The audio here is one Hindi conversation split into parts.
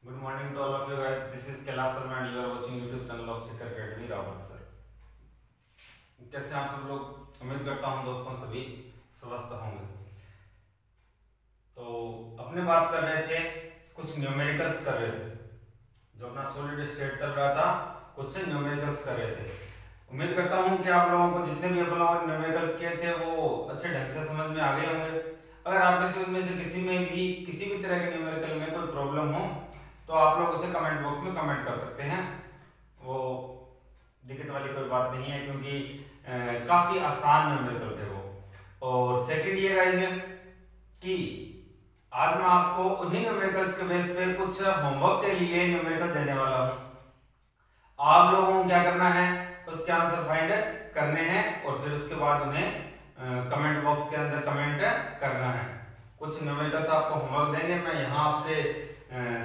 Good morning to all of you guys. This is Kailash Sharma and you are watching YouTube channel of Shikhar Academy Rawat sir. कैसे आप सब लोग? उम्मीद करता हूँ दोस्तों सभी स्वस्थ होंगे। तो अपने बात कर रहे थे, कुछ न्यूमेरिकल्स कर रहे थे। जो अपना सॉलिड स्टेट चल रहा था, कुछ न्यूमेरिकल्स कर रहे थे। उम्मीद करता हूँ कि आप लोगों को जितने भी आप लोगों ने न्यूमेरिकल्स किए थे वो अच्छे ढंग से समझ में आ गए होंगे। अगर आप में से उनमें से किसी भी तरह के न्यूमेरिकल में कोई प्रॉब्लम हो तो आप लोग उसे कमेंट बॉक्स में कमेंट कर सकते हैं। वो दिक्कत वाली कोई बात नहीं है क्योंकि काफी आसान न्यूमेरिकल थे वो। और सेकंड ये गाइस है कि आज मैं आपको उन्हीं न्यूमेरिकल्स के बेस पे कुछ होमवर्क के लिए न्यूमेरिकल देने वाला हूं। आप लोगों को क्या करना है, उसके आंसर फाइंड करने हैं और फिर उसके बाद उन्हें कमेंट बॉक्स के अंदर कमेंट करना है। कुछ न्यूमेरिकल्स आपको होमवर्क देंगे, मैं यहाँ आपके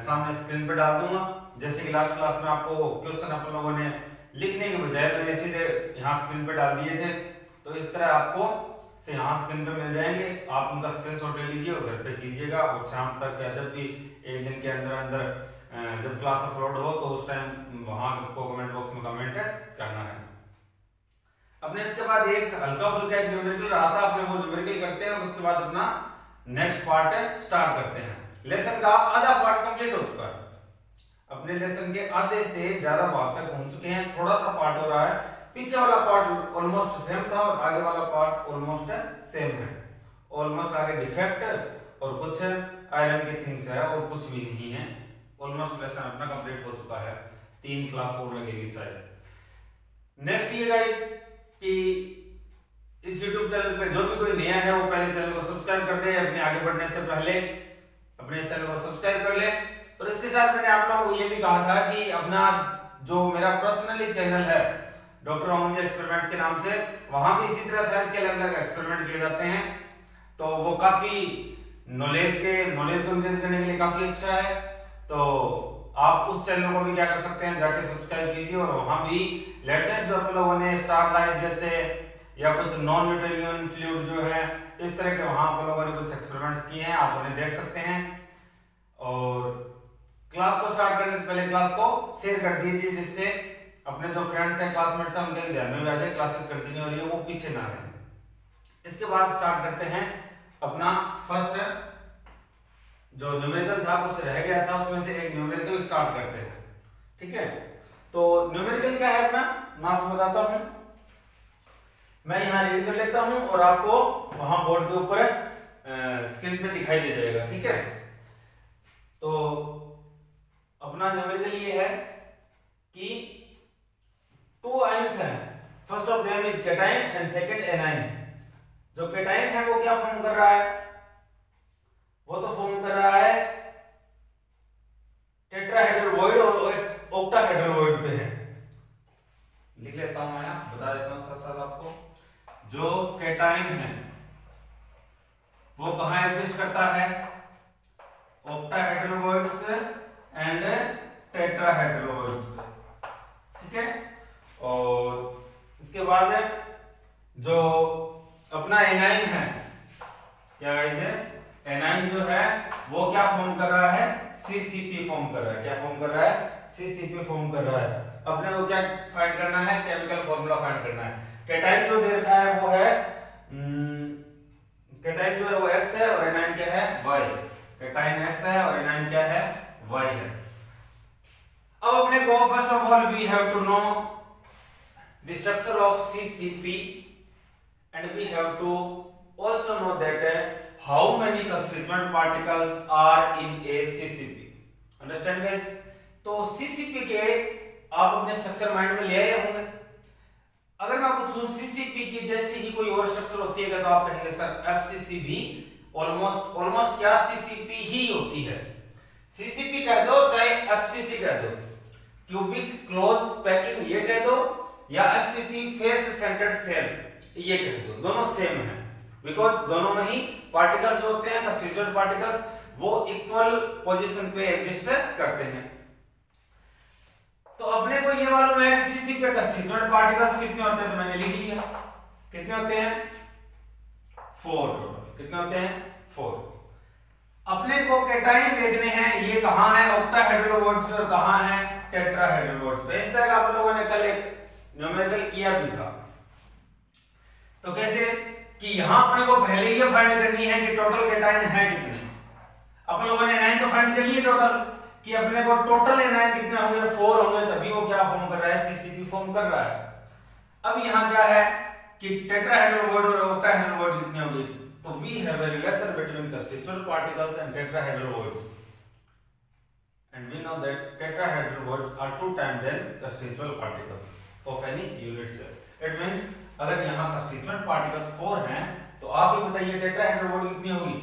सामने स्क्रीन पे डाल दूंगा। जैसे कि लास्ट क्लास में आपको क्वेश्चन आप लोगों ने लिखने के बजाय मैंने सीधे यहाँ स्क्रीन पे डाल दिए थे, तो इस तरह आपको से यहाँ स्क्रीन पे मिल जाएंगे। आप उनका स्क्रीनशॉट ले लीजिए और घर पे कीजिएगा और शाम तक या जब भी एक दिन के अंदर जब क्लास अपलोड हो तो उस टाइम वहां आपको कमेंट बॉक्स में कमेंट करना है। अपने इसके बाद एक हल्का फुल्का एक न्यूमेरिकल रहा था, अपने वो न्यूमेरिकल करते हैं और उसके बाद अपना नेक्स्ट पार्ट स्टार्ट करते हैं। लेसन का आधा पार्ट कंप्लीट हो चुका है। अपने लेसन के आधे से ज्यादा भाग तक पहुंच चुके हैं। थोड़ा सा पार्ट हो रहा है, पीछे वाला पार्ट ऑलमोस्ट सेम था और आगे वाला पार्ट ऑलमोस्ट सेम है। ऑलमोस्ट आगे डिफेक्ट और कुछ आयरन के थिंग्स है और कुछ भी नहीं है। ऑलमोस्ट लेसन अपना कंप्लीट हो चुका है। 3 क्लास और लगेगी शायद। नेक्स्ट ये गाइस कि इस YouTube चैनल पे जो भी कोई नया है वो पहले चैनल को सब्सक्राइब कर दे। अपने आगे बढ़ने से पहले अपने चैनल को सब्सक्राइब कर ले। और इसके साथ मैंने आप लोगों को ये भी कहा था कि अपना जो मेरा पर्सनली चैनल है डॉक्टर ओमजी एक्सपेरिमेंट्स के नाम से, वहां भी इसी तरह साइंस के अलग अलग एक्सपेरिमेंट किए जाते हैं। तो वो काफी नॉलेज को इंक्रीज करने के लिए काफी अच्छा है। तो आप उस चैनल को भी क्या कर सकते हैं, जाके सब्सक्राइब कीजिए और वहां भी लेटेस्ट जो आप लोगों ने स्टारलाइट जैसे या कुछ नॉन न्यूटोनियन फ्लूइड जो है इस तरह के वहां आप लोगों ने कुछ एक्सपेरिमेंट्स किए हैं, आप उन्हें देख सकते हैं। और क्लास को स्टार्ट करने से पहले क्लास को शेयर कर दीजिए जिससे अपने जो फ्रेंड्स हैं, क्लासमेट्स हैं, उनके ध्यान में भी आ जाए क्लासेस कंटिन्यू हो रही है, वो पीछे ना रहे। इसके बाद स्टार्ट करते हैं अपना फर्स्ट जो न्यूमेरिकल था, कुछ रह गया था उसमें से एक न्यूमेरिकल स्टार्ट करते हैं। ठीक है, तो न्यूमेरिकल क्या है अपना, मैं आपको बताता हूं। मैं यहाँ रीड कर लेता हूं और आपको वहां बोर्ड के ऊपर स्क्रीन पे दिखाई दे जाएगा। ठीक है, तो अपना न्यूमेरिकल ये है कि 2 आयंस हैं। First of them is cation and second A9. जो कैटाइन है वो क्या फॉर्म कर रहा है, वो तो फॉर्म कर रहा है टेट्राहेड्रल और ऑक्टाहेड्रल वॉइड पे है। लिख लेता हूं, मैं बता देता हूं साथ साथ आपको। जो कैटाइन है वो कहां एग्जिस्ट करता है, octahedral voids and tetrahedral voids पे। ठीक है, और इसके बाद जो अपना एनाइन है, क्या गाइस है, एनाइन जो है वो क्या फॉर्म कर रहा है, सीसीपी फॉर्म कर रहा है। क्या फॉर्म कर रहा है, सीसीपी फॉर्म कर रहा है। अपने को क्या फाइंड करना है, केमिकल फॉर्मूला फाइंड करना है। कैटाइन जो दे रखा है वो है कैटाइन जो है वो X है और एनाइन क्या है, Y। कैटाइन X है और एनाइन क्या है, Y है। अब अपने को first of all we have to know the structure of CCP and we have to also know that how many constituent particles are in a CCP। Understand guys? तो CCP के आप अपने स्ट्रक्चर माइंड में ले आए होंगे। अगर मैं पूछूं CCP की जैसी ही कोई और स्ट्रक्चर होती है तो आप कहेंगे सर FCC भी ऑलमोस्ट क्या CCP ही होती है। CCP कह दो चाहे FCC कह दो, क्यूबिक क्लोज पैकिंग ये कह दो या FCC फेस सेंटर्ड सेल ये कह दो, दोनों सेम है। बिकॉज दोनों में ही पार्टिकल्स जो होते हैं कंस्टिट्यूएंट पार्टिकल्स वो इक्वल पोजीशन पे एग्जिस्ट करते हैं। तो अपने को ये मालूम है कि CCP पे कंस्टिट्यूएंट पार्टिकल्स कितने होते हैं, तो मैंने लिख लिया कितने होते हैं, 4 टोटल। कितने होते हैं, 4। अपने को कैटाइन देखने हैं, ये कहां है ऑक्टाहेड्रल बॉन्ड्स पे और कहां है टेट्राहेड्रल बॉन्ड्स पे। इस तरह का आप लोगों ने कल एक न्यूमेरिकल किया भी था। तो कैसे कि यहां अपने को पहले ये फाइंड करनी है कि टोटल कैटाइन है कितने। अपन लोगों ने एनाइन तो फाइंड कर लिए टोटल, कि अपने को टोटल एनाइन कितने होंगे 4 होंगे, तभी वो क्या फॉर्म कर रहा है सीसीपी फॉर्म कर रहा है। अब यहां क्या है कि टेट्राहेड्रल बॉन्ड और ऑक्टाहेड्रल बॉन्ड कितने होंगे, तो we have a relation between constituent particles and tetrahedral bonds, and we know that tetrahedral bonds are 2 times than constituent particles of any unit cell. It means अगर यहाँ constituent particles 4 हैं तो आप ये बताइए टेट्राहेड्रल बॉन्ड कितनी होगी।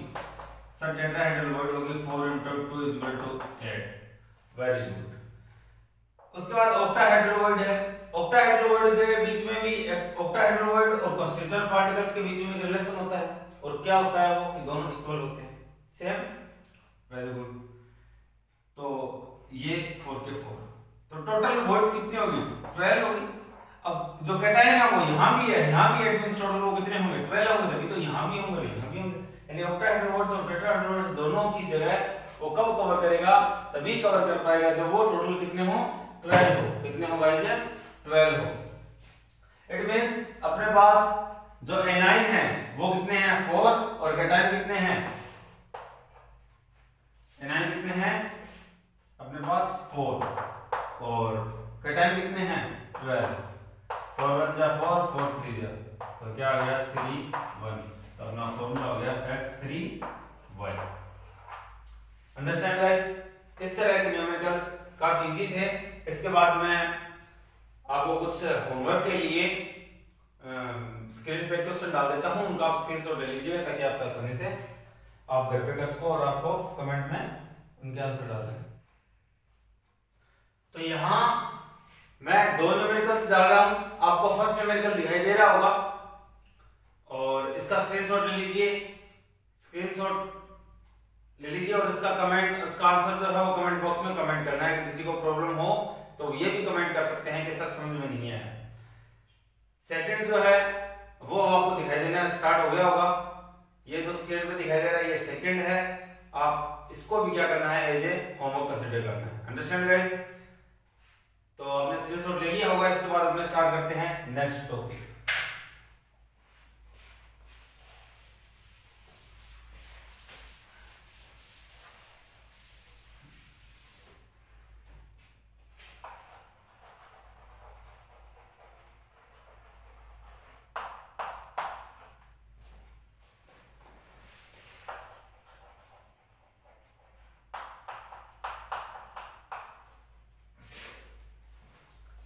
सर टेट्राहेड्रल बॉन्ड होगी 4 into 2 is equal to 8। Very good. उसके बाद ऑक्टाहेड्रल बॉन्ड है, ऑक्टाहेड्रल बॉन्ड के बीच में भी ऑक्टाहेड्रल बॉन्ड और constituent particles के बीच में एक रिलेशन होता है, और क्या होता है वो कि दोनों इक्वल होते हैं, सेम। Very good. तो ये 4 के 4, तो टोटल बॉन्ड्स कितनी होगी 12 होगी। अब जो कैटायन है वो यहां भी है, यहां भी है, मींस टोटल वो कितने होंगे 12 होंगे, तभी तो यहां भी होंगे यहां भी होंगे। यानी ऑक्टाहेड्रल बॉन्ड्स और टेट्राहेड्रल बॉन्ड्स दोनों की जगह वो कब कवर करेगा, तभी कवर कर पाएगा जब वो टोटल कितने हो 12 हो। कितने हो गाइस 12 हो। इट मींस अपने पास जो एनाइन है वो कितने हैं 4 और कैटायन कितने हैं, एनाइन कितने हैं अपने पास 4 और कैटायन कितने हैं 12। 4 1 जा 4, 4 3 जा, तो क्या आ गया 3 1, तो अपना फॉर्मूला हो गया x3y। Understand guys. इस तरह के न्यूमेरिकल्स काफी इजी थे। इसके बाद मैं आपको कुछ होमवर्क के लिए स्क्रीन पे क्वेश्चन डाल देता हूं, उनका आप स्क्रीनशॉट ले लीजिएगा ताकि आप आसानी से आप घर पे कर सको और आपको कमेंट में उनके आंसर डाल दें। तो यहां मैं 2 न्यूमेरिकल्स डाल रहा हूं, आपको फर्स्ट न्यूमेरिकल दिखाई दे रहा होगा और इसका स्क्रीनशॉट ले लीजिए, स्क्रीनशॉट ले लीजिए और इसका कमेंट, उसका आंसर जो है वो कमेंट बॉक्स में कमेंट करना है। कि किसी को प्रॉब्लम हो तो ये भी कमेंट कर सकते हैं कि सर समझ में नहीं आया। सेकंड जो है वो आपको दिखाई देना स्टार्ट हो गया होगा, ये जो स्क्रीन पे दिखाई दे रहा है ये सेकंड है। आप इसको भी क्या करना है एज ए होमवर्क कंसीडर करना है। Understand guys. तो आपने स्क्रीनशॉट ले लिया होगा, इसके बाद अपने स्टार्ट करते हैं नेक्स्ट टॉपिक।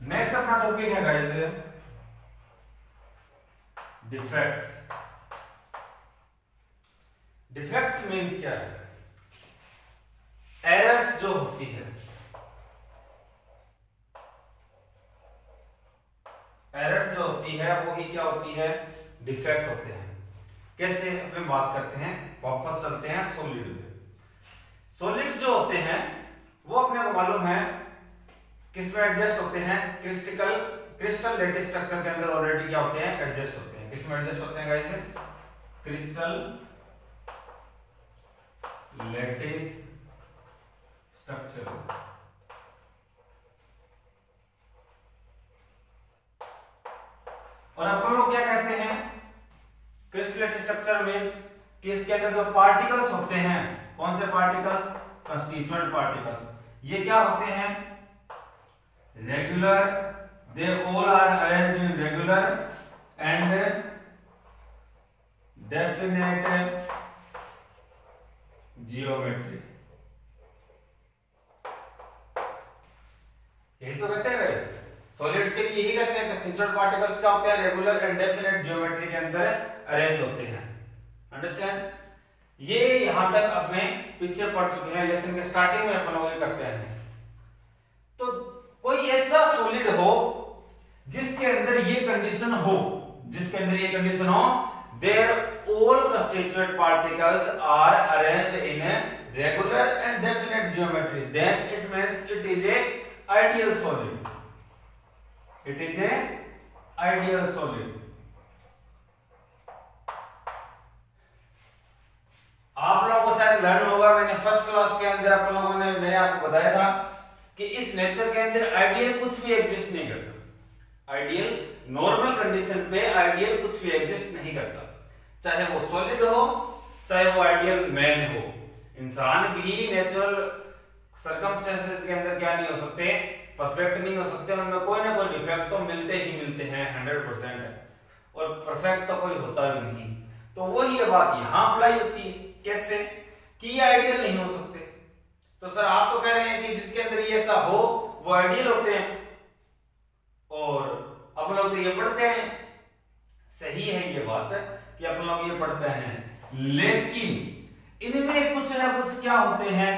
नेक्स्ट अपना टॉपिक है गाइस डिफेक्ट्स। डिफेक्ट्स मींस क्या है, एरर्स जो होती है, एरर्स जो होती है वो ही क्या होती है डिफेक्ट होते हैं। कैसे अपने बात करते हैं, वापस चलते हैं सॉलिड में। सॉलिड्स जो होते हैं वो अपने को मालूम है किसमें एडजस्ट होते हैं, क्रिस्टल लेटिस स्ट्रक्चर के अंदर ऑलरेडी क्या होते हैं एडजस्ट होते हैं। किसमें एडजस्ट होते हैं गाइस, क्रिस्टल लेटिस स्ट्रक्चर। और अपन लोग क्या कहते हैं क्रिस्टल लेटिस स्ट्रक्चर मींस कि इसके अंदर जो पार्टिकल्स होते हैं, कौन से पार्टिकल्स, कंस्टिट्यूएंट पार्टिकल्स, ये क्या होते हैं regular, they all are arranged in regular and definite geometry। यही तो कहते हैं गाइस, सॉलिड्स के लिए यही कहते हैं कंस्टिट्यूएंट पार्टिकल्स क्या होते हैं रेगुलर एंड डेफिनेट ज्योमेट्री के अंदर अरेंज होते हैं। अंडरस्टैंड। ये यहां तक अपने पीछे पढ़ चुके हैं, लेसन के स्टार्टिंग में अपन लोग ये करते हैं। तो कोई ऐसा सॉलिड हो जिसके अंदर ये कंडीशन हो, जिसके अंदर ये कंडीशन हो, there all constituent particles are arranged in regular and definite geometry, then it means it is a ideal solid. It is a ideal solid. आप लोगों को शायद लर्न होगा, मैंने फर्स्ट क्लास के अंदर आप लोगों ने मैंने आपको बताया था कि इस नेचर के अंदर आइडियल कुछ भी एग्जिस्ट नहीं करता। आइडियल नॉर्मल कंडीशन पे आइडियल कुछ भी एग्जिस्ट नहीं करता, चाहे वो सॉलिड हो चाहे वो आइडियल मैन हो। इंसान भी नेचुरल सर्कमस्टेंसेस के अंदर क्या नहीं हो सकते, परफेक्ट नहीं हो सकते, उनमें कोई ना कोई डिफेक्ट तो मिलते ही मिलते हैं 100% है, और परफेक्ट तो कोई होता भी नहीं। तो वही बात यहाँ अप्लाई होती है, कैसे कि ये आइडियल नहीं हो सकते। तो सर आप तो कह रहे हैं कि जिसके अंदर ये ऐसा हो वो आइडियल होते हैं, और अपन लोग तो ये पढ़ते हैं, सही है ये बात है कि अपन लोग ये पढ़ते हैं, लेकिन इनमें कुछ ना कुछ क्या होते हैं,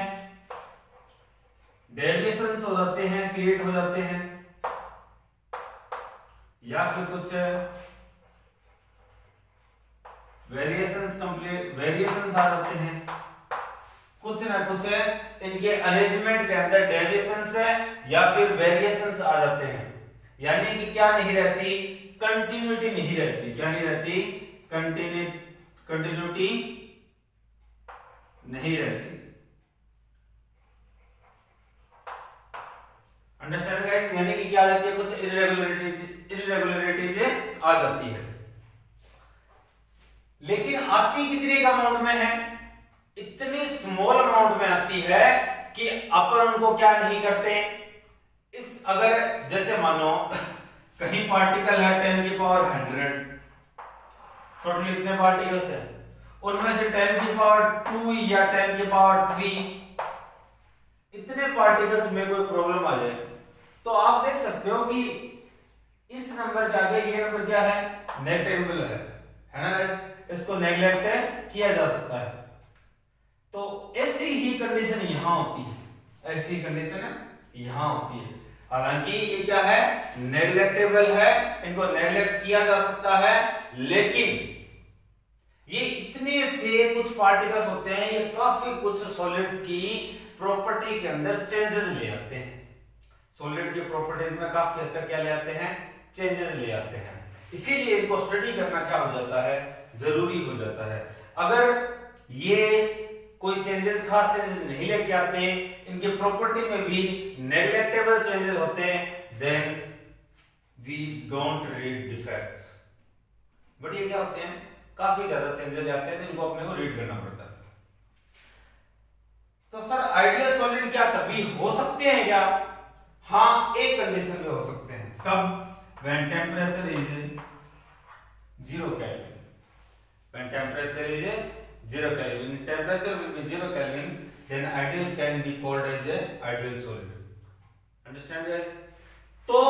डेविएशंस हो जाते हैं, क्रिएट हो जाते हैं, या फिर कुछ वेरिएशंस आ जाते हैं, कुछ ना कुछ इनके अरेंजमेंट के अंदर डेविएशंस है या फिर वेरिएशंस आ जाते हैं। यानी कि क्या नहीं रहती, कंटिन्यूटी नहीं रहती। क्या नहीं रहती, कंटिन्यूटी नहीं रहती। Understand guys? यानी कि क्या आ जाती है, कुछ इरेगुलरिटीज आ जाती है। लेकिन आती कितने अमाउंट में है, इतनी स्मॉल अमाउंट में आती है कि अपन उनको क्या नहीं करते। इस अगर जैसे मानो कहीं पार्टिकल है 10 की पावर 100, टोटल इतने पार्टिकल्स हैं, उनमें से 10 की पावर 2 या 10 की पावर 3 इतने पार्टिकल्स में कोई प्रॉब्लम आ जाए तो आप देख सकते हो कि इस नंबर के आगे ये नंबर क्या है, नेगलेक्टेबल है ना गाइस, इसको नेगलेक्ट किया जा सकता है। तो ऐसी ही कंडीशन यहां होती है, ऐसी कंडीशन यहां होती है। हालांकि ये क्या है, नेगलेक्टेबल है, इनको नेगलेक्ट किया जा सकता है, लेकिन ये इतने से कुछ पार्टिकल्स होते हैं, ये काफी कुछ सॉलिड्स की प्रॉपर्टी के अंदर चेंजेस ले आते हैं। सॉलिड की प्रॉपर्टीज में काफी हद तक क्या ले आते हैं, चेंजेस ले आते हैं। इसीलिए इनको स्टडी करना क्या हो जाता है, जरूरी हो जाता है। अगर ये कोई चेंजेस, खास चेंजेस नहीं लेके आते, इनके प्रॉपर्टी में भी नेगलेक्टेबल चेंजेस होते हैं, then we don't read defects. But ये क्या होते हैं, काफी ज्यादा चेंजेस आते हैं, तो इनको अपने को रीड करना पड़ता है। तो सर आइडियल सॉलिड क्या कभी हो सकते हैं क्या? हाँ, एक कंडीशन में हो सकते हैं। कब? when temperature is 0 Kelvin. When temperature is 0 Kelvin, temperature will be 0 Kelvin, then ideal can be called as a ideal solid. Understand guys? तो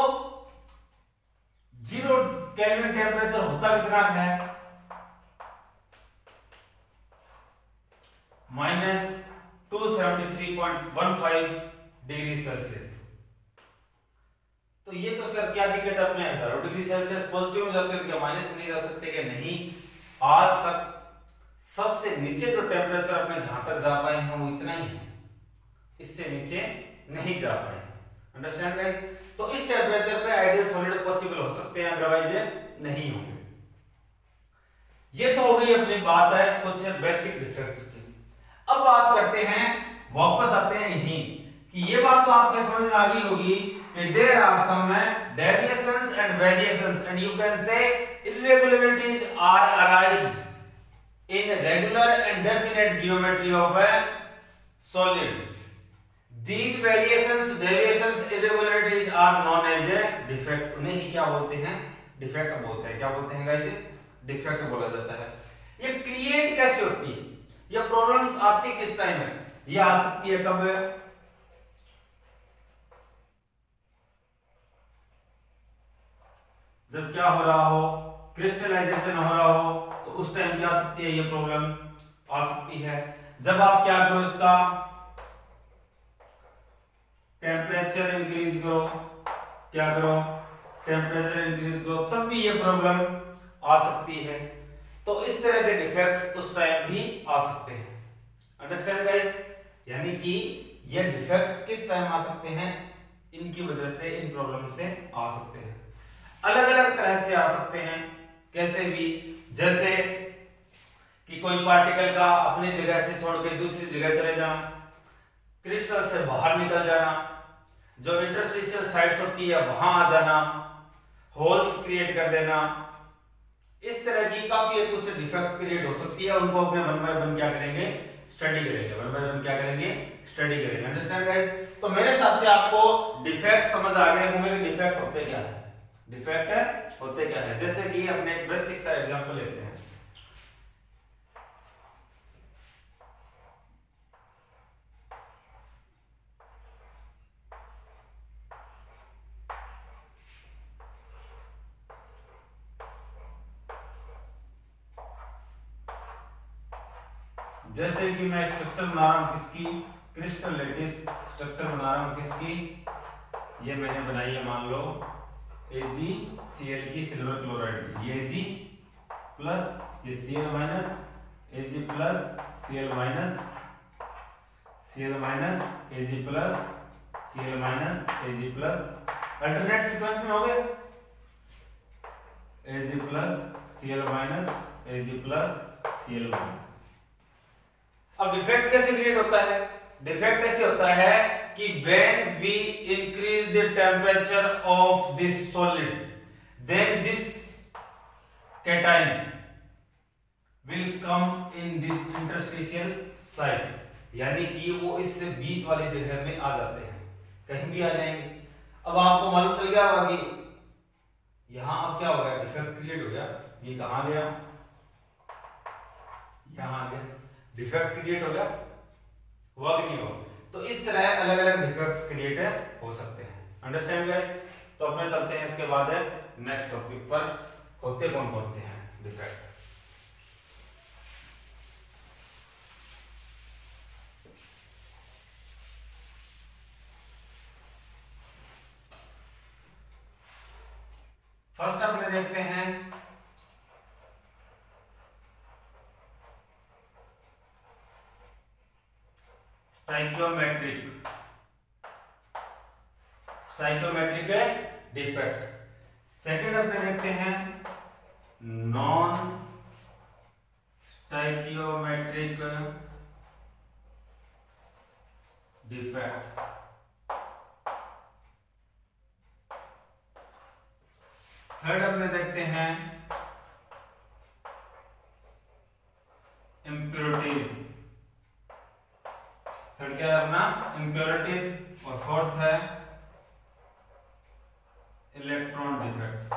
0 Kelvin टेम्परेचर होता कितना है, -273.15 डिग्री सेल्सियस। तो ये तो सर क्या दिक्कत है, अपने 0 डिग्री सेल्सियस पॉजिटिव में जाते हैं, क्या माइनस में नहीं जा सकते? क्या नहीं, आज तक सबसे नीचे जो टेम्परेचर अपने जहां तक जा पाए हैं वो इतना ही है, इससे नीचे नहीं जा पाए। Understand guys? तो इस टेम्परेचर पे आइडियल सॉलिड पॉसिबल हो सकते हैं, अदरवाइज नहीं होंगे। ये तो हो गई अपनी बात है कुछ बेसिक डिफेक्ट्स की। अब बात करते हैं, वापस आते हैं यहीं कि ये बात तो आपके समझ में आ गई होगी कि there are some deviations and variations and you can say irregularities are arised in regular and definite geometry of a solid. These variations, deviations, irregularities are known as a defect. उन्हें ही क्या बोलते हैं, डिफेक्ट बोलते हैं। क्या बोलते हैं गाइस, डिफेक्ट बोला जाता है। ये क्रिएट कैसे होती है, ये प्रॉब्लम्स आती किस टाइम है, ये आ सकती है कब, जब क्या हो रहा हो, क्रिस्टलाइजेशन हो रहा हो, तो उस टाइम क्या आ सकती है, ये प्रॉब्लम आ सकती है। जब आप क्या करो, इसका टेम्परेचर इंक्रीज करो, क्या करो, टेम्परेचर इंक्रीज करो, तब भी ये प्रॉब्लम आ सकती है। तो इस तरह के डिफेक्ट्स उस टाइम भी आ सकते हैं। Understand guys? यानी कि ये डिफेक्ट्स किस टाइम आ सकते हैं, इनकी वजह से, इन प्रॉब्लम से आ सकते हैं। अलग अलग तरह से आ सकते हैं, कैसे भी, जैसे कि कोई पार्टिकल का अपनी जगह से छोड़ के दूसरी जगह चले जाना, क्रिस्टल से बाहर निकल जाना, जो इंटरस्टिशियल साइट्स होती है वहां आ जाना, होल्स क्रिएट कर देना, इस तरह की काफी कुछ डिफेक्ट्स क्रिएट हो सकती है। उनको अपने वन बाय वन क्या करेंगे, स्टडी करेंगे, वन बाय वन क्या करेंगे, स्टडी करेंगे। Understand guys? तो मेरे हिसाब से आपको डिफेक्ट समझ आ गए होंगे कि डिफेक्ट होते क्या है, डिफेक्ट होते क्या है। जैसे कि अपने एक बेसिक सा एग्जांपल लेते हैं। जैसे कि मैं एक स्ट्रक्चर बना रहा हूं किसकी, क्रिस्टल लैटिस स्ट्रक्चर बना रहा हूं किसकी, ये मैंने बनाई है मान लो AgCl की सिल्वर क्लोराइड की, ये Ag प्लस ये Cl minus, Ag plus Cl minus, Cl minus, Ag plus Cl minus, Ag plus, alternate sequence में हो गए, Ag plus Cl minus, Ag plus Cl minus. अब डिफेक्ट कैसे क्रिएट होता है? डिफेक्ट ऐसे होता है कि when we increase the temperature of this solid, then this cation will come in this interstitial site, यानी कि वो इस बीच वाली जगह में आ जाते हैं, कहीं भी आ जाएंगे। अब आपको मालूम चल गया होगा कि यहां अब क्या हो गया, डिफेक्ट क्रिएट हो गया, ये कहां गया, यहां आ गया, डिफेक्ट क्रिएट हो गया, हुआ कि नहीं हुआ? तो इस तरह अलग अलग डिफेक्ट्स क्रिएट हो सकते हैं। Understand guys? तो अपने चलते हैं इसके बाद है नेक्स्ट टॉपिक पर, होते कौन कौन से हैं डिफेक्ट। फर्स्ट अपने देखते हैं स्टाइकियोमेट्रिक, स्टाइकियोमेट्रिक है डिफेक्ट। सेकंड अपने देखते हैं नॉन स्टाइकियोमेट्रिक डिफेक्ट। थर्ड अपने देखते हैं इम्प्योरिटीज, थर्ड क्या है अपना, इम्प्योरिटीज। और फोर्थ है इलेक्ट्रॉन डिफेक्ट्स।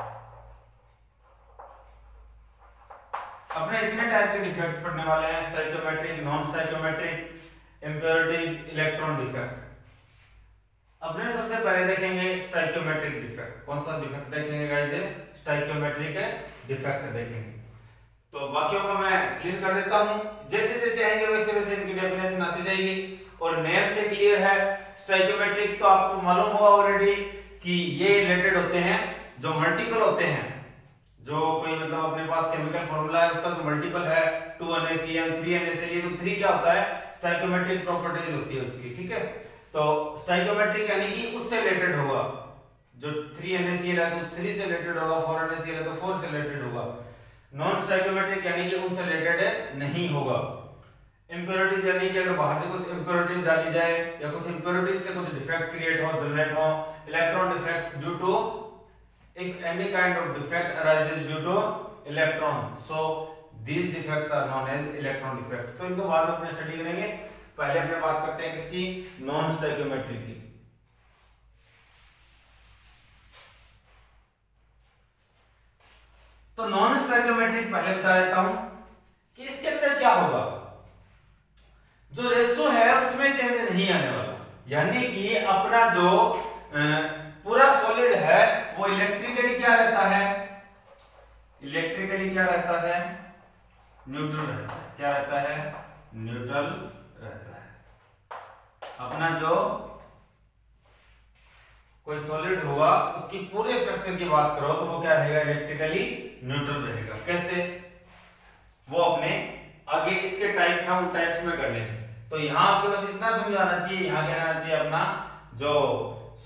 अपने इतने टाइप के डिफेक्ट्स पढ़ने वाले हैं, stoichiometric, non stoichiometric, impurities, electron defect. अपने सबसे पहले देखेंगे स्टाइकियोमेट्रिक डिफेक्ट। कौन सा डिफेक्ट देखेंगे गाइस? स्टाइकियोमेट्रिक डिफेक्ट देखेंगे। तो बाकियों को मैं क्लियर कर देता हूं, जैसे जैसे आएंगे वैसे वैसे इनकी डेफिनेशन आती जाएगी। और नेम से क्लियर है स्टाइकियोमेट्रिक, तो आपको मालूम होगा ऑलरेडी कि ये रिलेटेड होते हैं जो मल्टीपल होते हैं, जो कोई मतलब अपने पास केमिकल फॉर्मूला है उसका जो मल्टीपल है 2NaCl 3NaCl, ये तो 3 क्या होता है, स्टाइकियोमेट्रिक प्रॉपर्टीज होती है उसकी, ठीक है। तो स्टाइकियोमेट्रिक यानी कि उससे रिलेटेड होगा, जो 3NaCl है तो 3 से रिलेटेड होगा, 4NaCl है तो 4 से रिलेटेड होगा। नॉन स्टाइकियोमेट्रिक यानी कि उनसे रिलेटेड नहीं होगा। इम्प्योरिटीज यानी कि अगर बाहर से कुछ इम्प्योरिटीज डाली जाए या कुछ इम्प्योरिटीज से कुछ डिफेक्ट क्रिएट हो, जनरेट हो। Electron defects due to, if any kind of defect arises due to electron, so these defects are known as electron defects। तो इनको बाद में अपने स्टडी करेंगे। पहले अपने बात करते हैं किसकी, नॉन स्टाइकियोमेट्रिक की। तो नॉन स्टाइकियोमेट्रिक पहले बता देता हूं कि इसके अंदर क्या होगा, जो रेशो है उसमें चेंज नहीं आने वाला, यानी कि अपना जो पूरा सॉलिड है वो इलेक्ट्रिकली क्या रहता है, इलेक्ट्रिकली क्या रहता है, न्यूट्रल रहता है। क्या रहता है, न्यूट्रल रहता है। अपना जो कोई सॉलिड होगा उसकी पूरे स्ट्रक्चर की बात करो तो वो क्या रहेगा, इलेक्ट्रिकली न्यूट्रल रहेगा। कैसे, वो अपने आगे इसके टाइप है उन टाइप्स में कर लेंगे। तो यहां आपके बस इतना समझाना चाहिए, यहां क्या रहना चाहिए, अपना जो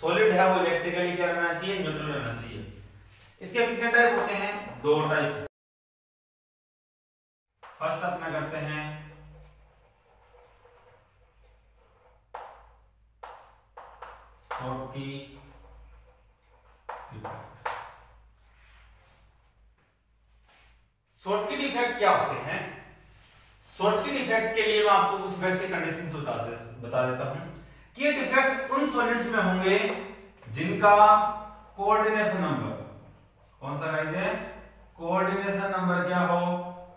सॉलिड है वो इलेक्ट्रिकली क्या रहना चाहिए, न्यूट्रल रहना चाहिए। इसके कितने टाइप होते हैं, 2 टाइप। फर्स्ट अपना करते हैं शॉर्टकी डिफेक्ट। शॉर्टकी डिफेक्ट क्या होते हैं? शॉर्टकी डिफेक्ट के लिए मैं आपको कुछ बेसिक कंडीशंस बता देता हूं कि ये डिफेक्ट उन सॉलिड्स में होंगे जिनका कोऑर्डिनेशन नंबर, कौन सा गाइस है, कोऑर्डिनेशन नंबर क्या हो,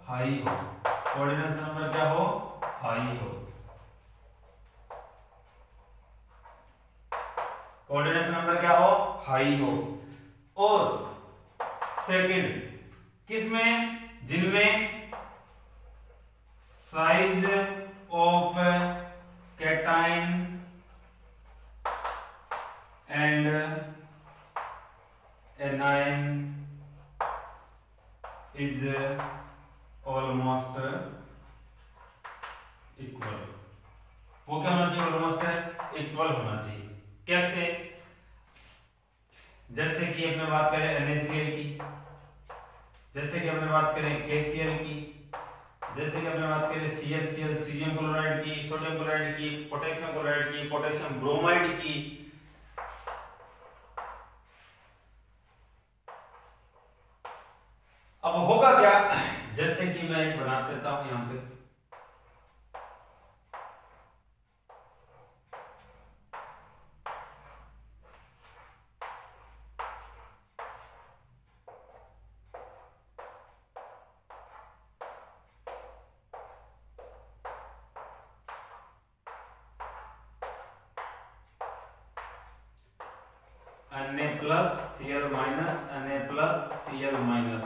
हाई हो। कोऑर्डिनेशन नंबर क्या हो, हाई हो। कोऑर्डिनेशन नंबर क्या हो, हाई हो। और सेकंड किसमें, जिनमें size of cation and A9 is almost equal. वो क्या होना चाहिए, ऑलमोस्ट इक्वल होना चाहिए। कैसे? जैसे कि अपने बात करें NaCl की, जैसे कि अपने बात करें KCl की, जैसे कि अपने बात करें CaCl सीजियम क्लोराइड की, सोडियम क्लोराइड की, पोटेशियम क्लोराइड की, पोटेशियम ब्रोमाइड की। अब होगा क्या, जैसे कि मैं एक बना देता हूं यहां पे, Na plus Cl minus, Na plus Cl minus,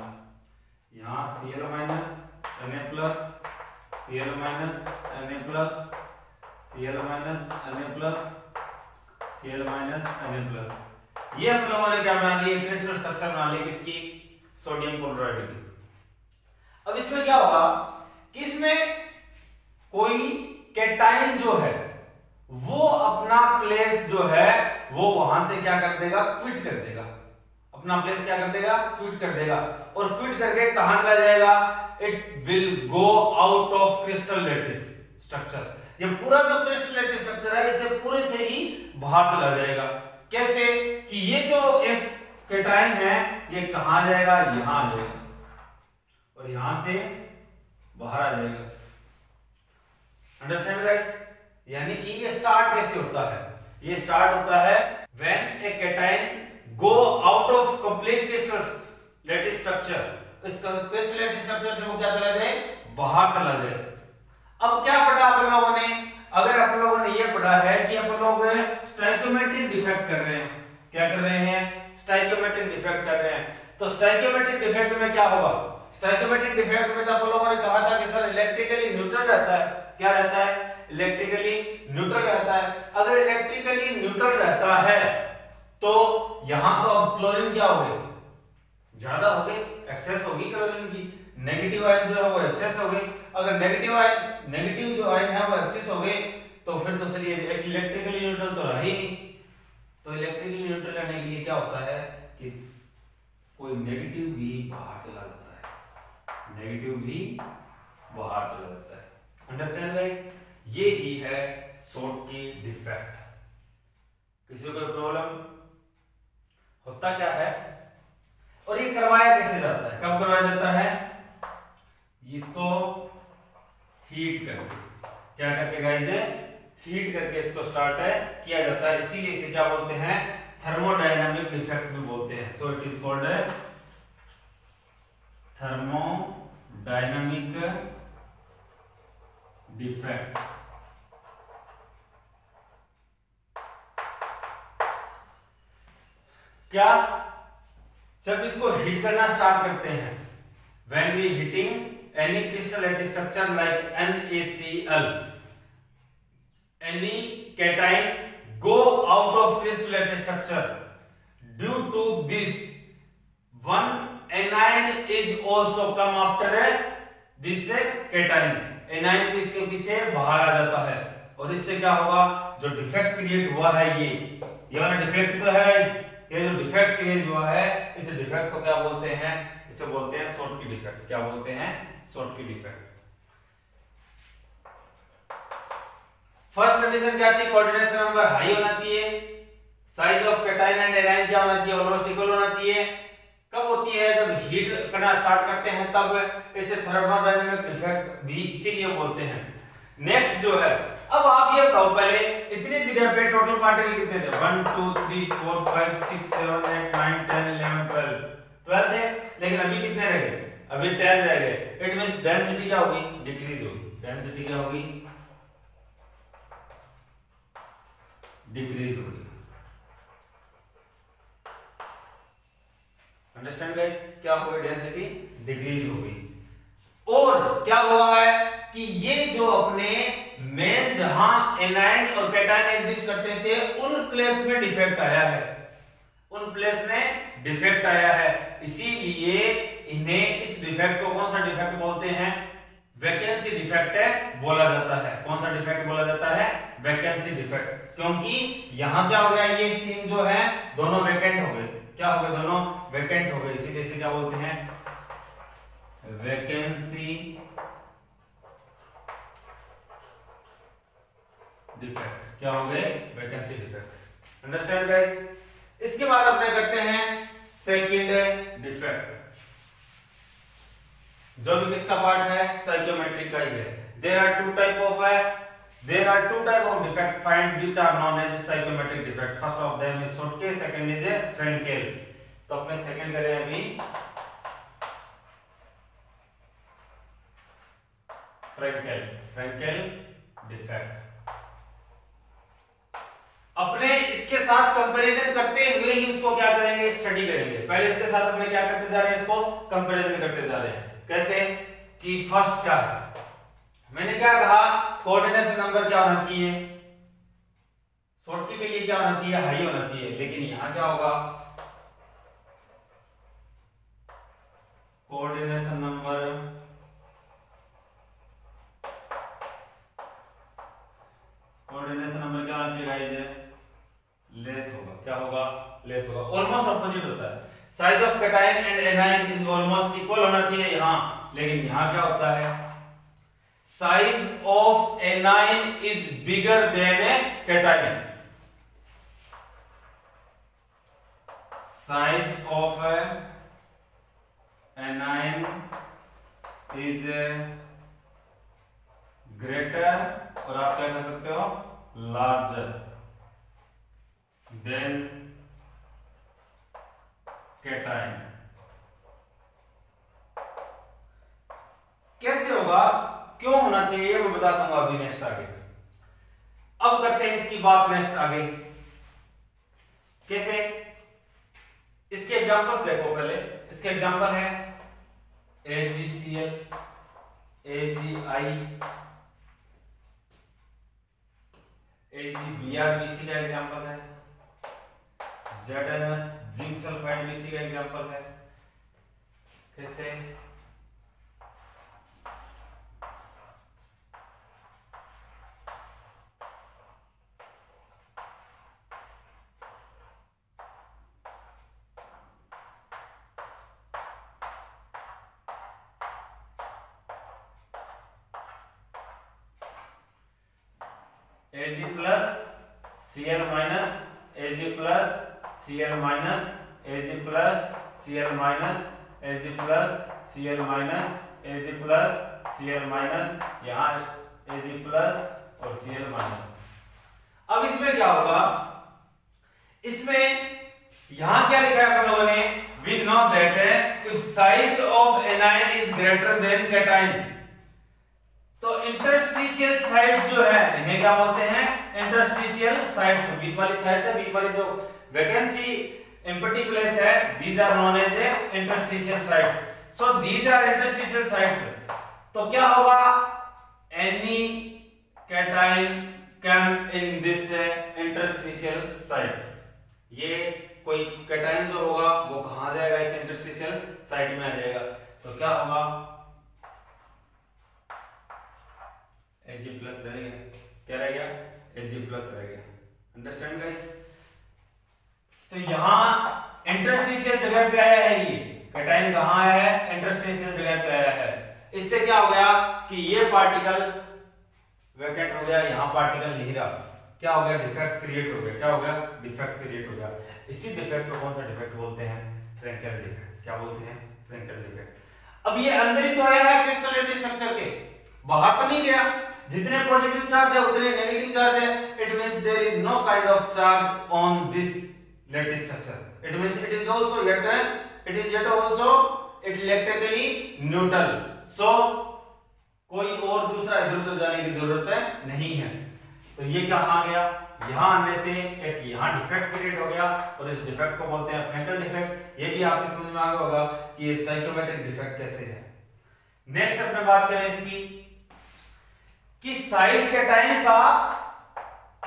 यहाँ Cl minus Na plus Cl minus Na plus Cl minus Na plus Cl minus Na plus. ये हम लोगों ने क्या बना लिया, क्रिस्टल स्ट्रक्चर बना लिया किसकी, सोडियम क्लोराइड की। अब इसमें क्या होगा कि इसमें कोई कैटाइन जो है वो अपना प्लेस जो है वो वहां से क्या कर देगा, क्विट कर देगा। अपना प्लेस क्या कर देगा, क्विट कर देगा। और क्विट करके कहां चला जाएगा, it will go out of crystal lattice structure. ये पूरा जो क्रिस्टल लैटिस स्ट्रक्चर है इसे पूरे से ही बाहर चला जाएगा। कैसे कि ये जो एक कैटाइन है ये कहां जाएगा, यहां आ जाएगा और यहां से बाहर आ जाएगा। Understand guys? यानी कि ये स्टार्ट कैसे होता है, ये स्टार्ट होता है when A cation go out of complete crystal lattice structure. इस क्रिस्टल लैटिस स्ट्रक्चर से वो क्या चला जाए, बाहर चला जाए। अब क्या पढ़ा आप लोगों ने, अगर आप लोगों ने ये पढ़ा है कि आप लोग स्टोइकियोमेट्रिक डिफेक्ट कर रहे हैं, क्या कर रहे हैं, स्टोइकियोमेट्रिक डिफेक्ट कर रहे हैं। तो स्टोइकियोमेट्रिक डिफेक्ट में क्या होगा, स्टोइकियोमेट्रिक डिफेक्ट में तो आप लोगों ने कहा था कि सर इलेक्ट्रिकली न्यूट्रल रहता है। क्या रहता है, इलेक्ट्रिकली न्यूट्रल रहता है। अगर इलेक्ट्रिकली न्यूट्रल रहता है तो यहां तो अब क्लोरीन क्या हो गए, ज्यादा हो गए, एक्सेस होगी क्लोरीन की। नेगेटिव आयन जो है वो एक्सेस हो गई। अगर नेगेटिव जो आयन है वो एक्सेस हो गए तो फिर तो चलिए इलेक्ट्रिकली न्यूट्रल तो रहा ही नहीं। तो इलेक्ट्रिकली न्यूट्रल रहने के लिए क्या होता है कि कोई नेगेटिव भी बाहर चला जाता है, नेगेटिव भी बाहर चला जाता है। Understand guys? ये ही है शॉर्टकी डिफेक्ट। किसी को कोई प्रॉब्लम होता क्या है, और ये करवाया कैसे जाता है, कब करवाया जाता है, इसको हीट करके, क्या करके गाइस, हीट करके इसको स्टार्ट है किया जाता है। इसीलिए इसे क्या बोलते हैं, थर्मोडायनामिक डिफेक्ट भी बोलते हैं। So it is called thermodynamic defect. क्या, जब इसको हीट करना स्टार्ट करते हैं, when we heating any crystalline structure like NaCl, any cation go out of crystalline structure. Due to this, one anion is also come after this cation. anion भी इसके पीछे बाहर आ जाता है और इससे क्या होगा, जो डिफेक्ट क्रिएट हुआ है ये वाला डिफेक्ट तो है, ये जो डिफेक्ट क्रिएट हुआ है इस डिफेक्ट को क्या बोलते हैं, इसे बोलते हैं शॉर्टकी डिफेक्ट। क्या बोलते हैं, शॉर्टकी डिफेक्ट। फर्स्ट कंडीशन क्या थी, कोऑर्डिनेशन नंबर हाई होना चाहिए, size of cation and anion क्या होना चाहिए, ऑलमोस्ट इक्वल होना चाहिए। कब होती है, जब हीट करना स्टार्ट करते हैं तब इसे थर्मोडायनामिक डिफेक्ट भी इसीलिए बोलते हैं। नेक्स्ट जो है, अब आप ये बताओ पहले इतनी जगह पे टोटल पार्टिकल कितने थे, 1 2 3 4 5 6 7 8 9 10 11 12 थे, लेकिन अभी कितने रह गए, अभी 10 रह गए। इट मींस डेंसिटी क्या होगी, डिक्रीज होगी। डेंसिटी क्या होगी, डिक्रीज होगी। अंडरस्टैंड गाइस, क्या होगी, डेंसिटी डिक्रीज होगी। और क्या हुआ है कि ये जो अपने में जहां एनायन और कैटायन एग्जिस्ट करते थे उन प्लेस में डिफेक्ट आया है, उन प्लेस में डिफेक्ट आया है, इसीलिए इन्हें इस डिफेक्ट को कौन सा डिफेक्ट बोलते हैं, वैकेंसी डिफेक्ट बोला जाता है। कौन सा डिफेक्ट बोला जाता है, वैकेंसी डिफेक्ट, क्योंकि यहां क्या हो गया, ये सीन जो है दोनों वैकेंट हो गए। क्या हो गए, दोनों वैकेंट हो गए, इसीलिए इसे क्या बोलते हैं, वैकेंसी डिफेक्ट। क्या हो गए, वैकेंसी डिफेक्ट। Understand guys. इसके बाद अपने करते हैं सेकंड डिफेक्ट, जो भी किसका पार्ट है, स्टोइकियोमेट्रिक का ही है। There are two type of defect find which are known as stoichiometric defect. First of them is Schottky, second is Frenkel. तो अपने सेकंड करें अभी फ्रेंकेल डिफेक्ट। अपने इसके साथ कंपैरिजन करते हुए ही उसको क्या करेंगे, स्टडी करेंगे। पहले इसके साथ अपने क्या करते जा रहे हैं, इसको कंपैरिजन करते जा रहे हैं। कैसे कि फर्स्ट क्या है, मैंने क्या कहा, कोऑर्डिनेशन नंबर क्या होना चाहिए, शॉर्टकी के लिए क्या होना चाहिए, हाई होना चाहिए। लेकिन यहां क्या होगा, कोऑर्डिनेशन नंबर क्या होना चाहिए गाइस, लेस होगा। क्या होगा, लेस होगा। ऑलमोस्ट अपोजिट होता है। Size of cation and anion is almost equal होना चाहिए यहां, लेकिन यहां क्या होता है, size of anion is bigger than A cation. Size of anion is greater, और आप क्या कह सकते हो, लार्जर देन कैटायन। कैसे होगा, क्यों होना चाहिए, मैं बताता हूं अभी नेक्स्ट आगे। अब करते हैं इसकी बात नेक्स्ट आगे, कैसे, इसके एग्जांपल्स देखो। पहले इसके एग्जांपल है AgCl, AgI, AgBrBc का एग्जांपल है, ZnS जिंक सल्फाइड Bc का एग्जांपल है। कैसे, Ag plus Cl minus, Ag plus Cl minus, Ag plus Cl minus, Ag plus Cl minus, Ag plus Cl minus, यहाँ Ag plus और Cl minus। अब इसमें क्या होगा, इसमें यहां क्या लिखा है अपन लोगों ने, we know that if size of anion is greater than cation, तो इंटरस्टिशियल साइड्स जो है इन्हें क्या बोलते हैं, इंटरस्टिशियल साइड्स। बीच वाली साइड्स है, बीच वाली जो वैकेंसी एम्प्टी प्लेस है, these are known as interstitial sites. So these are interstitial sites. तो क्या होगा, any cation come in this interstitial site. ये कोई कैटायन जो होगा वो कहां जाएगा, इस इंटरस्टिशियल साइट में आ जाएगा। तो क्या होगा, Ag प्लस रहेगा। क्या रह गया, Ag प्लस रह गया। Understand guys. तो यहां इंटरस्टिशियल जगह पे आया है, ये कैटायन कहां है, इंटरस्टिशियल जगह पे आया है। इससे क्या हो गया कि ये पार्टिकल वैकेंट हो गया, यहाँ पार्टिकल नहीं रहा, क्या हो गया, डिफेक्ट क्रिएट हो गया, क्या हो गया, डिफेक्ट क्रिएट हो गया। इसी डिफेक्ट को कौन सा डिफेक्ट बोलते हैं, फ्रैंकेल डिफेक्ट। क्या बोलते हैं, फ्रैंकेल डिफेक्ट। अब ये अंदर ही तो आया है क्रिस्टल लैटिस स्ट्रक्चर के, बाहर तो नहीं गया। जितने पॉजिटिव चार्ज है उतने नेगेटिव चार्ज है, it means there is no kind of charge on this lattice structure, it means it is also yet also electrically neutral. So कोई और दूसरा इधर उधर जाने की जरूरत नहीं है। तो ये कहाँ गया, यहाँ आने से एक यहाँ डिफेक्ट क्रिएट हो गया और इस डिफेक्ट को बोलते हैं फ्रैंकेल डिफेक्ट। ये भी आपकी समझ में आ गया होगा कि ये स्टोइकियोमेट्रिक डिफेक्ट कैसे है। नेक्स्ट अपने बात करें इसकी कि साइज के टाइम का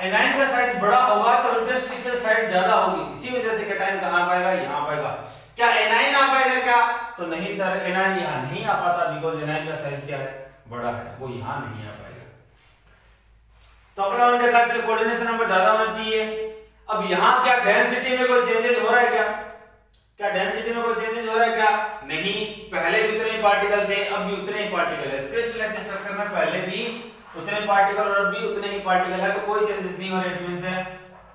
एनाइन का साइज बड़ा होगा तो इंटरस्टिशियल साइज ज्यादा होगी, इसी वजह से केटाइन कहां पाएगा, यहां पाएगा। क्या एनाइन आ पाएगा क्या, तो नहीं सर, एनाइन यहां नहीं आ पाता, बिकॉज एनाइन का साइज क्या है, बड़ा है, वो यहां नहीं आ पाएगा। तो अपना देखा इसलिए कोऑर्डिनेशन नंबर ज्यादा होना चाहिए। अब यहां क्या डेंसिटी में कोई चेंजेस हो रहा है क्या डेंसिटी में कोई चेंजेस हो रहा है क्या, नहीं, पहले भी उतने ही पार्टिकल थे, अब भी उतने ही पार्टिकल है। क्रिस्टल लैटिस स्ट्रक्चर में पहले भी उतने पार्टिकल और अब भी उतने ही पार्टिकल है, तो कोई चेंजेस नहीं हो रहे। इट मींस है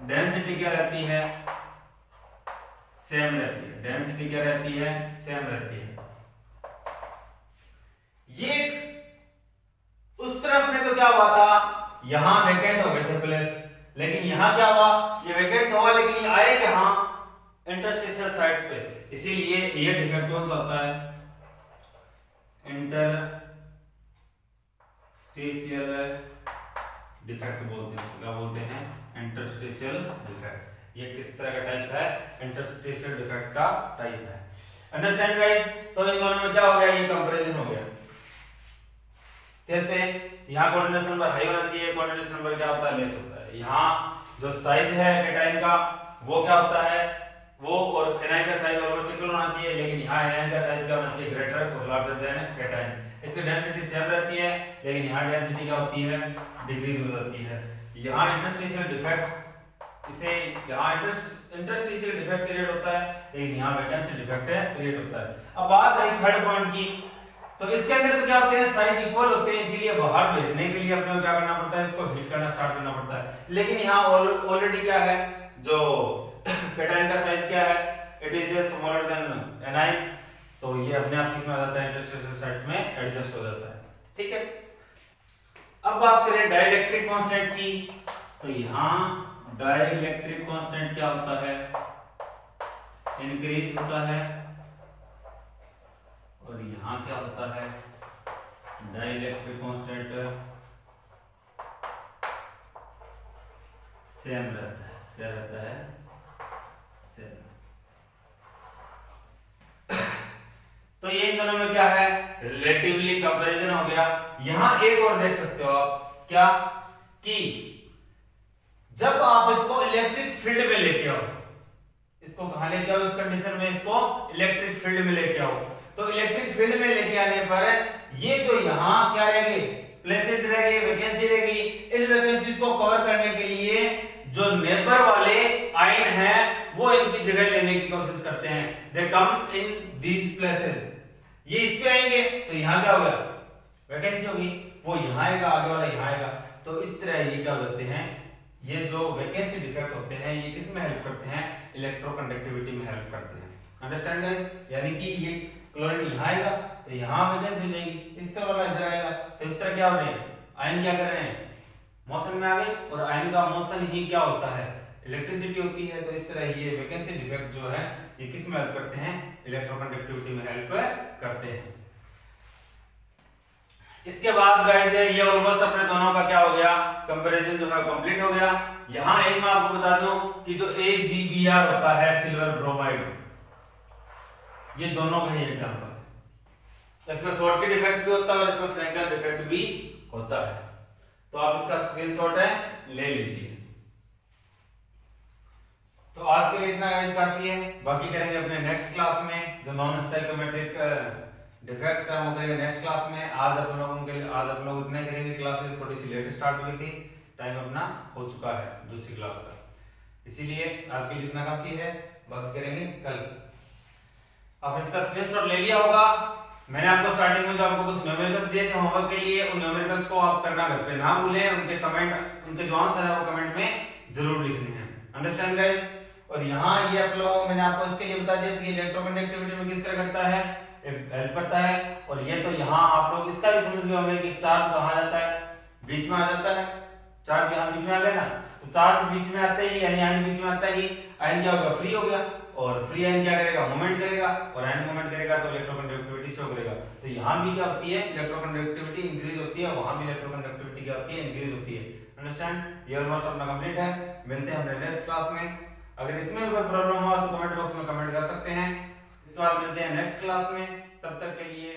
डेंसिटी क्या रहती है, सेम रहती है। डेंसिटी क्या रहती है, सेम रहती है। ये उस तरफ में तो क्या हुआ था, यहां वैकेंट हो गए थे प्लेस, लेकिन यहां क्या हुआ, ये वैकेंट तो हुआ लेकिन ये आए कहां, इंटरस्टिशियल साइड्स पे। इसीलिए ये डिफेक्ट कौन सा होता है, इंटरस्टिशियल डिफेक्ट बोलते हैं। क्या बोलते हैं, इंटरस्टिशियल डिफेक्ट। ये किस तरह का टाइप है, इंटरस्टिशियल डिफेक्ट का टाइप है। Understand guys. तो इन दोनों में क्या हो गया, ये कंपैरिजन हो गया। कैसे, यहाँ कोऑर्डिनेशन नंबर हाई होना चाहिए, कोऑर्डिनेशन नंबर क्या होता है, लेस होता है। यहाँ जो साइज है केटाइन का वो क्या होता है, वो और एनाइन का साइज ऑलमोस्ट इक्वल होना चाहिए, लेकिन यहाँ एनाइन का साइज क्या होना चाहिए, ग्रेटर और लार्जर देन केटाइन। इसकी डेंसिटी सेम रहती है, लेकिन यहाँ डेंसिटी क्या होती है, डिक्रीज हो जाती है। यहाँ इंटरस्टिशियल डिफेक्ट, इसे यहाँ इंटरस्टिशियल डिफेक्ट क्रिएट होता है, लेकिन यहाँ वैकेंसी डिफेक्ट क्रिएट होता है। अब बात रही थर्ड पॉइंट की, तो इसके अंदर तो क्या होते हैं, साइज इक्वल होते हैं, इसीलिए बाहर भेजने के लिए अपने को क्या करना पड़ता है, इसको हीट करना स्टार्ट करना पड़ता है। लेकिन यहाँ ऑलरेडी क्या है, जो केटाइन का साइज क्या है, it is smaller than A9, तो ये अपने आप किसमें आ जाता है, इंटरस्टिशियल साइड्स में एडजस्ट हो जाता है। ठीक है। अब बात करें डाइलेक्ट्रिक कांस्टेंट की, तो यहाँ डाइलेक्ट्रिक कांस्टेंट क्या होता है, इंक्रीज होता है, और यहाँ क्या होता है, डाइलेक्ट्रिक कांस्टेंट सेम रहता है। क्या रहता है, सेम। तो ये इन दोनों में क्या है, रिलेटिवली कंपैरिजन हो गया। यहां एक और देख सकते हो आप, क्या कि जब आप इसको इलेक्ट्रिक फील्ड में लेके आओ, इसको कहां लेके आओ, इस कंडीशन में इसको इलेक्ट्रिक फील्ड में लेके आओ, तो इलेक्ट्रिक फील्ड में लेके आने पर ये जो यहां क्या रहेंगे, प्लेसेस रहेंगे, वैकेंसी रहेगी, इन वैकेंसीज को कवर करने के लिए जो नेबर वाले आयन हैं वो इनकी जगह लेने की कोशिश करते हैं, दे कम इन दीज प्लेसेस। ये इस पे आएंगे तो यहां क्या होगा, वैकेंसी होगी, वो यहां आएगा, आगे वाला यहां आएगा। तो इस तरह ये क्या होते हैं, ये जो वैकेंसी डिफेक्ट होते हैं ये किस में हेल्प करते हैं, इलेक्ट्रोकंडक्टिविटी में हेल्प करते हैं। Understand guys. यानी कि ये क्लोरीन यहां आएगा तो यहां वैकेंसी हो जाएगी, इस तरह वाला इधर आएगा, तो इस तरह क्या हो रहे हैं, आयन क्या कर रहे हैं, मोशन में आ गए, और आयन का मोशन ही क्या होता है, इलेक्ट्रिसिटी होती है। तो इस तरह ये वैकेंसी डिफेक्ट जो है ये किस में हेल्प करते हैं, इलेक्ट्रोकंडक्टिविटी में हेल्प करते हैं। इसके बाद गाइस ये ऑलमोस्ट अपने दोनों का क्या हो गया, कंपैरिजन जो है कंप्लीट हो गया। यहां एक मैं आपको बता दूं कि जो AgBr होता है, सिल्वर ब्रोमाइड, ये दोनों का ही एग्जांपल है। इसमें शॉर्टकट डिफेक्ट भी होता है और इसमें फ्रैंकेल डिफेक्ट भी होता है, तो आप इसका स्क्रीनशॉट है ले लीजिए। तो आज के लिए इतना गाइस काफी है, बाकी करेंगे अपने नेक्स्ट क्लास में। जो नॉन स्टोइकियोमेट्रिक डिफेक्ट्स हैं वो करेंगे नेक्स्ट क्लास में। आज अपन लोग इतने करेंगे, क्लासेस थोड़ी सी लेट स्टार्ट हुई थी, टाइम अपना हो चुका है दूसरी क्लास का, इसीलिए आज के लिए इतना काफी है, बाकी करेंगे कल। आपने इसका स्क्रीनशॉट ले लिया होगा, मैंने आपको स्टार्टिंग में जो आपको कुछ न्यूमेरिकल्स दिए थे होमवर्क के लिए, उन न्यूमेरिकल्स को आप करना घर पे ना भूलें, उनके कमेंट, उनके जो आंसर है वो कमेंट में जरूर लिखने हैं। Understand guys? और यहाँ ये आप लोग मैंने आपको इसके लिए बता दिया कि इलेक्ट्रोकंडक्टिविटी में किस तरह करता है, हेल्प करता है। और ये तो यहाँ आप लोग इसका भी समझ गए होंगे कि चार्ज कहाँ जाता है, बीच में आ जाता है। चार्ज यहाँ बीच में आ गया ना, तो चार्ज बीच में आते ही यानी आयन बीच में आता ही आयन क्या होगा, फ्री हो गया, और फ्री आयन क्या करेगा, मूवमेंट करेगा, और आयन मूवमेंट करेगा तो इलेक्ट्रोकंडक्टिविटी शो करेगा। तो यहाँ भी क्या होती है, इलेक्ट्रोकंडक्टिविटी इंक्रीज होती है, वहां भी इलेक्ट्रोकंडक्टिविटी क्या होती है, इंक्रीज होती है। अंडरस्टैंड? ये ऑलमोस्ट अपना कंप्लीट है। मिलते हैं हमने नेक्स्ट क्लास में। अगर इसमें भी कोई प्रॉब्लम हो तो कमेंट बॉक्स में कमेंट कर सकते हैं। इसके बाद मिलते हैं नेक्स्ट क्लास में, तब तक के लिए